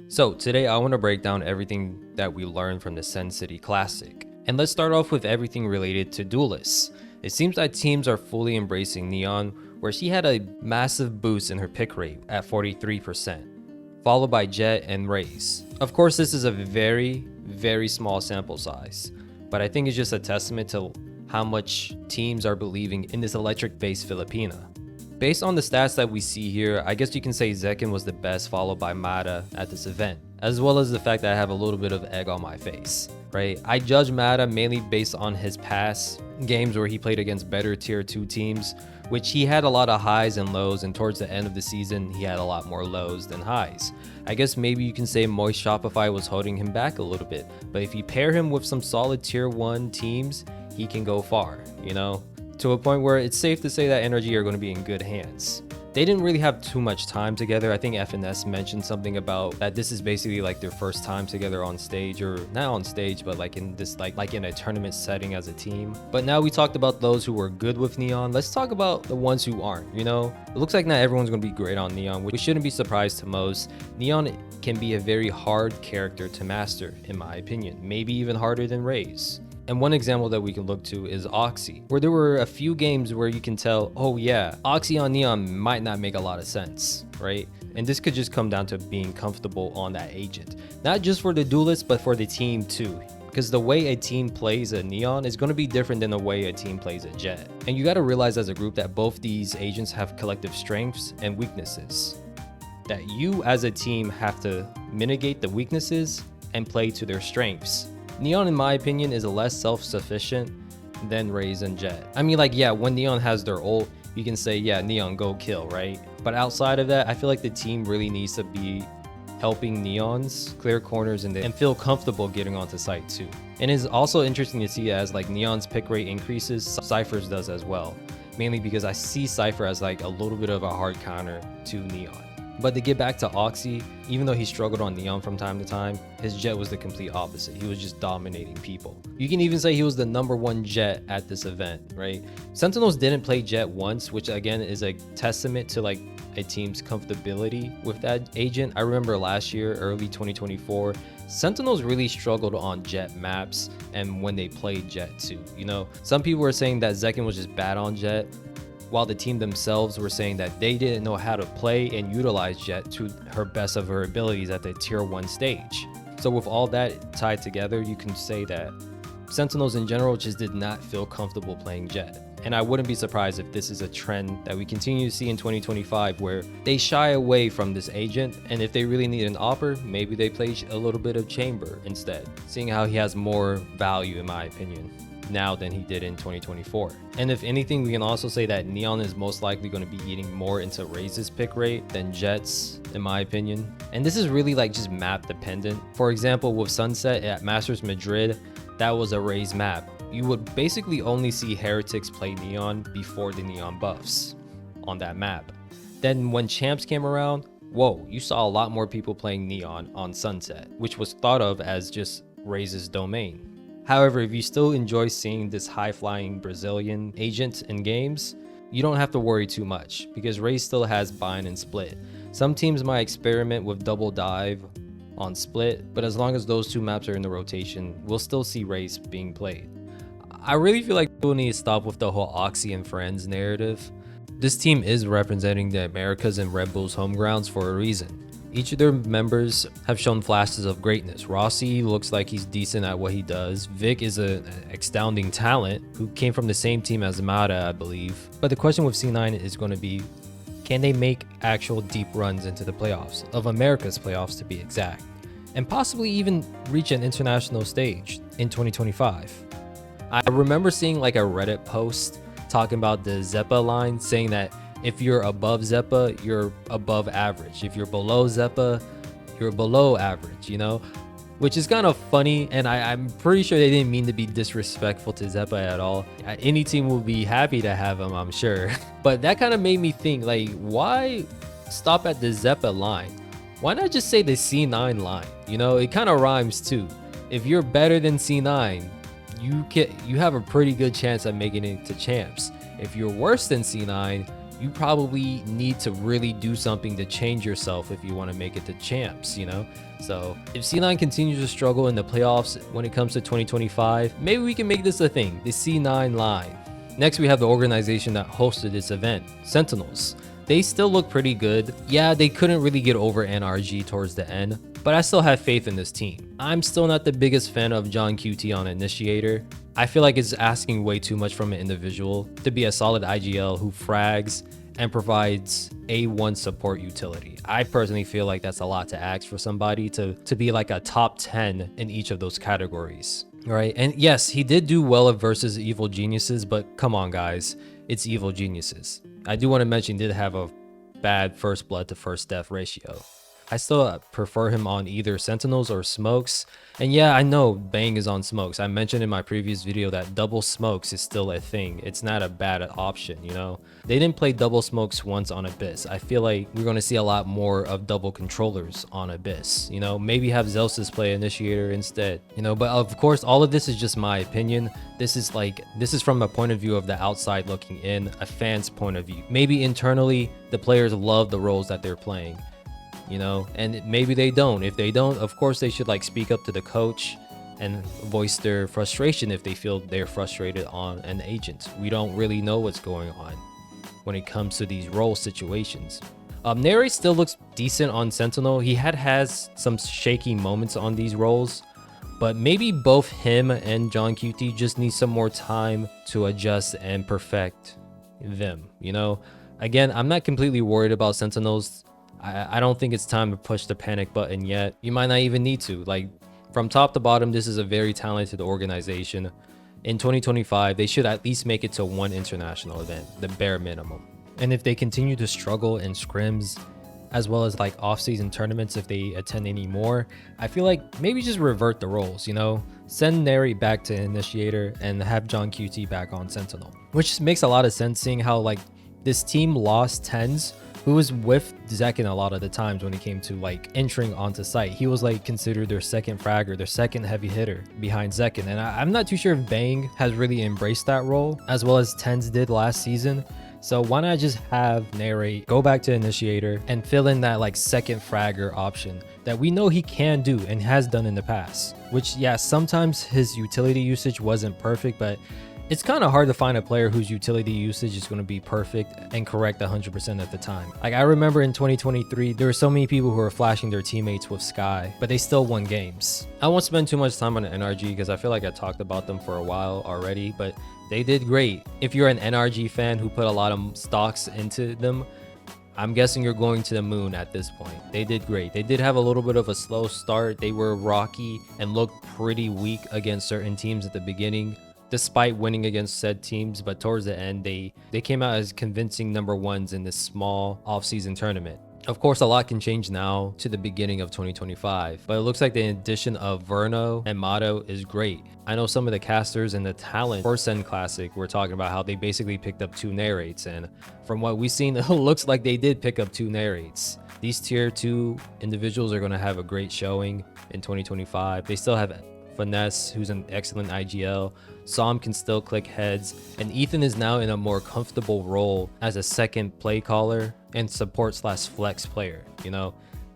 So today I want to break down everything that we learned from the Sen City Classic. And let's start off with everything related to Duelist. It seems that teams are fully embracing Neon, where she had a massive boost in her pick rate at 43%, followed by Jet and Raze. Of course, this is a very small sample size, but I think it's just a testament to how much teams are believing in this electric-based Filipina. Based on the stats that we see here, I guess you can say Zekin was the best, followed by Mata at this event, as well as the fact that I have a little bit of egg on my face, right? I judge Mata mainly based on his past games where he played against better tier 2 teams, which he had a lot of highs and lows, and towards the end of the season, he had a lot more lows than highs. I guess maybe you can say Moist Shopify was holding him back a little bit, but if you pair him with some solid tier 1 teams, he can go far, you know? To a point where it's safe to say that NRG are going to be in good hands. They didn't really have too much time together. I think FNS mentioned something about that this is basically like their first time together on stage, or not on stage, but like in this like in a tournament setting as a team. But now we talked about those who were good with Neon. Let's talk about the ones who aren't, you know? It looks like not everyone's going to be great on Neon, which shouldn't be surprised to most. Neon can be a very hard character to master, in my opinion, maybe even harder than Raze. And one example that we can look to is Oxy, where there were a few games where you can tell, oh yeah, Oxy on Neon might not make a lot of sense, right? And this could just come down to being comfortable on that agent. Not just for the Duelist, but for the team too. Because the way a team plays a Neon is going to be different than the way a team plays a Jet. And you got to realize as a group that both these agents have collective strengths and weaknesses. That you as a team have to mitigate the weaknesses and play to their strengths. Neon, in my opinion, is less self-sufficient than Raze and Jet. I mean, like, yeah, when Neon has their ult, you can say, yeah, Neon, go kill, right? But outside of that, I feel like the team really needs to be helping Neons clear corners and feel comfortable getting onto site too. And it's also interesting to see as like Neon's pick rate increases, Cypher's does as well. Mainly because I see Cypher as like a little bit of a hard counter to Neon. But to get back to Oxy, even though he struggled on Neon from time to time, his Jet was the complete opposite. He was just dominating people. You can even say he was the #1 Jet at this event, right? Sentinels didn't play Jet once, which again is a testament to like a team's comfortability with that agent. I remember last year, early 2024, Sentinels really struggled on Jet maps and when they played Jet too. You know, some people were saying that Zekin was just bad on Jet, while the team themselves were saying that they didn't know how to play and utilize Jet to her best of her abilities at the tier 1 stage. So with all that tied together, you can say that Sentinels in general just did not feel comfortable playing Jet. And I wouldn't be surprised if this is a trend that we continue to see in 2025 where they shy away from this agent, and if they really need an offer, maybe they play a little bit of Chamber instead, seeing how he has more value in my opinion now than he did in 2024. And if anything, we can also say that Neon is most likely going to be eating more into Raze's pick rate than Jet's, in my opinion. And this is really like just map dependent. For example, with Sunset at Masters Madrid, that was a Raze map. You would basically only see Heretics play Neon before the Neon buffs on that map. Then when Champs came around, whoa, you saw a lot more people playing Neon on Sunset, which was thought of as just Raze's domain. However, if you still enjoy seeing this high-flying Brazilian agent in games, you don't have to worry too much, because Raze still has bind and split. Some teams might experiment with double dive on split, but as long as those two maps are in the rotation, we'll still see Raze being played. I really feel like people need to stop with the whole Oxy and Friends narrative. This team is representing the Americas and Red Bull's home grounds for a reason. Each of their members have shown flashes of greatness. Rossi looks like he's decent at what he does. Vic is an astounding talent who came from the same team as Mata, I believe. But the question with C9 is going to be, can they make actual deep runs into the playoffs, of America's playoffs to be exact, and possibly even reach an international stage in 2025? I remember seeing like a Reddit post talking about the Zeppa line, saying that if you're above Zeppa, you're above average. If you're below Zeppa, you're below average, you know? Which is kind of funny, and I'm pretty sure they didn't mean to be disrespectful to Zeppa at all. Any team will be happy to have him, I'm sure. But that kind of made me think, like, why stop at the Zeppa line? Why not just say the C9 line? You know, it kind of rhymes too. If you're better than C9, you have a pretty good chance at making it to champs. If you're worse than C9, you probably need to really do something to change yourself if you want to make it to champs, you know? So if C9 continues to struggle in the playoffs when it comes to 2025, maybe we can make this a thing, the C9 line. Next, we have the organization that hosted this event, Sentinels. They still look pretty good. Yeah, they couldn't really get over NRG towards the end, but I still have faith in this team. I'm still not the biggest fan of John QT on Initiator. I feel like it's asking way too much from an individual to be a solid IGL who frags and provides A1 support utility. I personally feel like that's a lot to ask for somebody to be like a top 10 in each of those categories. Right, and yes, he did do well versus Evil Geniuses, but come on guys, it's Evil Geniuses. I do want to mention he did have a bad first blood to first death ratio. I still prefer him on either Sentinels or Smokes. And yeah, I know Bang is on Smokes. I mentioned in my previous video that double Smokes is still a thing. It's not a bad option, you know? They didn't play double Smokes once on Abyss. I feel like we're going to see a lot more of double controllers on Abyss, you know? Maybe have Zelsis play Initiator instead, you know? But of course, all of this is just my opinion. This is from a point of view of the outside looking in, a fan's point of view. Maybe internally, the players love the roles that they're playing, you know, and maybe they don't. If they don't, of course they should like speak up to the coach and voice their frustration if they feel they're frustrated on an agent. We don't really know what's going on when it comes to these role situations. Nere still looks decent on Sentinel. He has some shaky moments on these roles, but maybe both him and John QT just need some more time to adjust and perfect them, you know? Again, I'm not completely worried about Sentinels. I don't think it's time to push the panic button yet. You might not even need to. Like, from top to bottom, this is a very talented organization. In 2025, they should at least make it to one international event, the bare minimum. And if they continue to struggle in scrims, as well as like off-season tournaments, if they attend any more, I feel like maybe just revert the roles, you know? Send Neri back to Initiator and have John QT back on Sentinel. Which makes a lot of sense, seeing how like this team lost Tens, who was with Zekin a lot of the times when he came to like entering onto site. He was like considered their second fragger, their second heavy hitter behind Zekin. And I'm not too sure if Bang has really embraced that role as well as Tens did last season. So why not just have Nere go back to Initiator and fill in that like second fragger option that we know he can do and has done in the past. Which, yeah, sometimes his utility usage wasn't perfect, but it's kind of hard to find a player whose utility usage is going to be perfect and correct 100% of the time. Like, I remember in 2023, there were so many people who were flashing their teammates with Sky, but they still won games. I won't spend too much time on NRG because I feel like I talked about them for a while already, but they did great. If you're an NRG fan who put a lot of stocks into them, I'm guessing you're going to the moon at this point. They did great. They did have a little bit of a slow start. They were rocky and looked pretty weak against certain teams at the beginning, despite winning against said teams, but towards the end, they came out as convincing number ones in this small off-season tournament. Of course, a lot can change now to the beginning of 2025, but it looks like the addition of Verno and Motto is great. I know some of the casters and the talent for Sen Classic were talking about how they basically picked up 2 narrates, and from what we've seen, it looks like they did pick up 2 narrates. These tier 2 individuals are going to have a great showing in 2025. They still have Finesse, who's an excellent IGL. Som can still click heads, and Ethan is now in a more comfortable role as a second play caller and support / flex player, you know,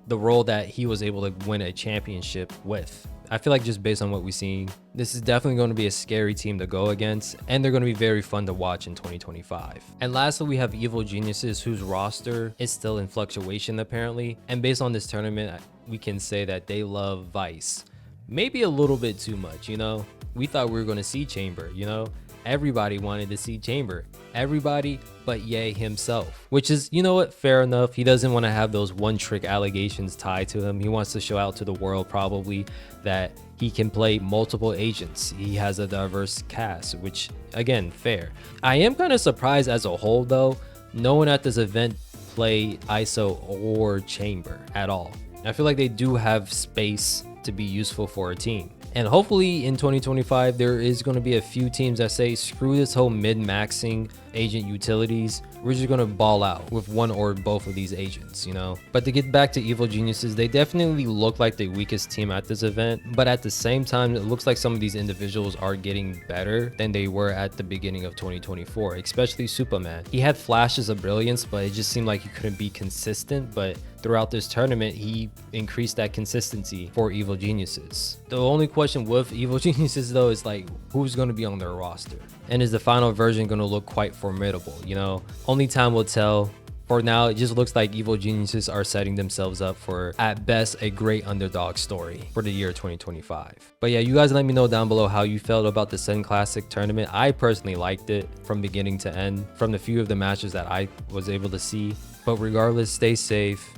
the role that he was able to win a championship with. I feel like just based on what we've seen, this is definitely going to be a scary team to go against, and they're going to be very fun to watch in 2025. And lastly, we have Evil Geniuses, whose roster is still in fluctuation apparently, and based on this tournament, we can say that they love Vice. Maybe a little bit too much, you know? We thought we were going to see Chamber, you know? Everybody wanted to see Chamber. Everybody but Ye himself. Which is, you know what, fair enough. He doesn't want to have those one-trick allegations tied to him. He wants to show out to the world probably that he can play multiple agents. He has a diverse cast, which, again, fair. I am kind of surprised as a whole, though, no one at this event played ISO or Chamber at all. I feel like they do have space to be useful for a team. And hopefully in 2025, there is going to be a few teams that say, screw this whole mid-maxing agent utilities, we're just gonna ball out with one or both of these agents, you know? But to get back to Evil Geniuses, they definitely look like the weakest team at this event, but at the same time, it looks like some of these individuals are getting better than they were at the beginning of 2024, especially Superman. He had flashes of brilliance, but it just seemed like he couldn't be consistent, but throughout this tournament, he increased that consistency for Evil Geniuses. The only question with Evil Geniuses though is like, who's going to be on their roster? And is the final version going to look quite formidable? You know, only time will tell. For now, it just looks like Evil Geniuses are setting themselves up for, at best, a great underdog story for the year 2025. But yeah, you guys let me know down below how you felt about the Sen Classic tournament. I personally liked it from beginning to end, from the few of the matches that I was able to see. But regardless, stay safe,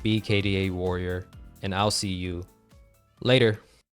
be KDA Warrior, and I'll see you later.